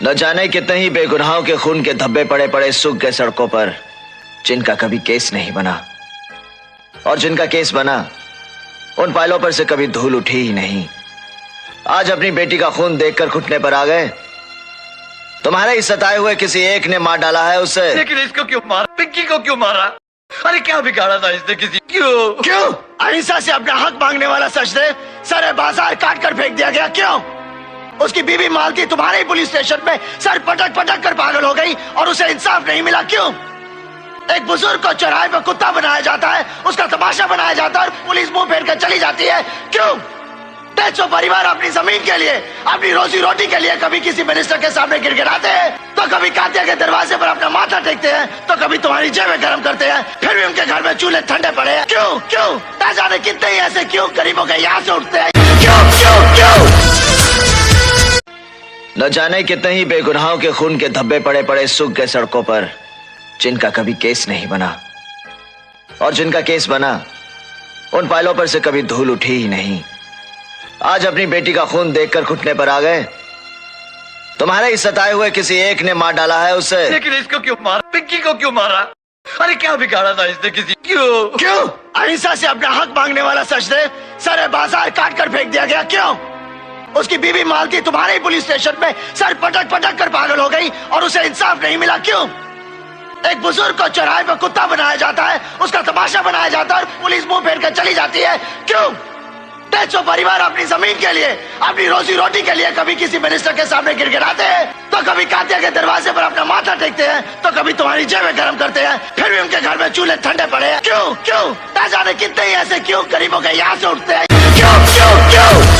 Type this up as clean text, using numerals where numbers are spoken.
न जाने कितने ही बेगुनाहों के खून के धब्बे पड़े पड़े सूख गए सड़कों पर, जिनका कभी केस नहीं बना, और जिनका केस बना उन फाइलों पर से कभी धूल उठी ही नहीं। आज अपनी बेटी का खून देखकर घुटने पर आ गए। तुम्हारे ही सताए हुए किसी एक ने मार डाला है उसे। लेकिन इसको क्यों मारा? पिंकी को क्यों मारा? अरे क्या बिगाड़ा था इसने किसी? क्यों अहिंसा से अपना हक मांगने वाला सजदे सारे बाजार काट कर फेंक दिया गया? क्यों? उसकी बीवी मालती तुम्हारे ही पुलिस स्टेशन में सर पटक पटक कर पागल हो गई और उसे इंसाफ नहीं मिला? क्यों? एक बुजुर्ग को चौराहे पर कुत्ता बनाया जाता है, उसका तमाशा बनाया जाता है और पुलिस मुंह फेर कर चली जाती है। क्यों? 300 परिवार अपनी जमीन के लिए, अपनी रोजी रोटी के लिए कभी किसी मिनिस्टर के सामने गिड़गिड़ाते हैं, तो कभी कातिया के दरवाजे पर अपना माथा टेकते हैं, तो कभी तुम्हारी जेबें गर्म करते हैं, फिर भी उनके घर में चूल्हे ठंडे पड़े हैं। क्यों? क्यों? ना जाने कितने ही ऐसे क्यों गरीबों के यहाँ से उठते हैं। क्यों क्यों क्यों? न जाने कितने ही बेगुनाहों के खून के धब्बे पड़े पड़े सूख गए सड़कों पर, जिनका कभी केस नहीं बना, और जिनका केस बना उन फाइलों पर से कभी धूल उठी ही नहीं। आज अपनी बेटी का खून देखकर घुटने पर आ गए। तुम्हारे ही सताए हुए किसी एक ने मार डाला है उसे। लेकिन इसको क्यों मारा? पिंकी को क्यों मारा? अरे क्या बिगाड़ा था इसने किसी? क्यों? अहिंसा से अपना हक मांगने वाला सजदे सारे बाजार काट कर फेंक दिया गया? क्यों? उसकी बीवी मालती तुम्हारे ही पुलिस स्टेशन में सर पटक पटक कर पागल हो गई और उसे इंसाफ नहीं मिला? क्यों? एक बुजुर्ग को चौराहे पर कुत्ता बनाया जाता है, उसका तमाशा बनाया जाता है और पुलिस मुंह फेर कर चली जाती है। क्यों? 300 परिवार अपनी जमीन के लिए, अपनी रोजी रोटी के लिए कभी किसी मिनिस्टर के सामने गिड़गिड़ाते हैं, तो कभी कातिया के दरवाजे पर अपना माथा टेकते हैं, तो कभी तुम्हारी जेबें गर्म करते हैं, फिर भी उनके घर में चूल्हे ठंडे पड़े हैं। क्यों? क्यों? ना जाने कितने ही ऐसे क्यों गरीबों के यहाँ से उठते हैं। क्यों क्यों क्यों?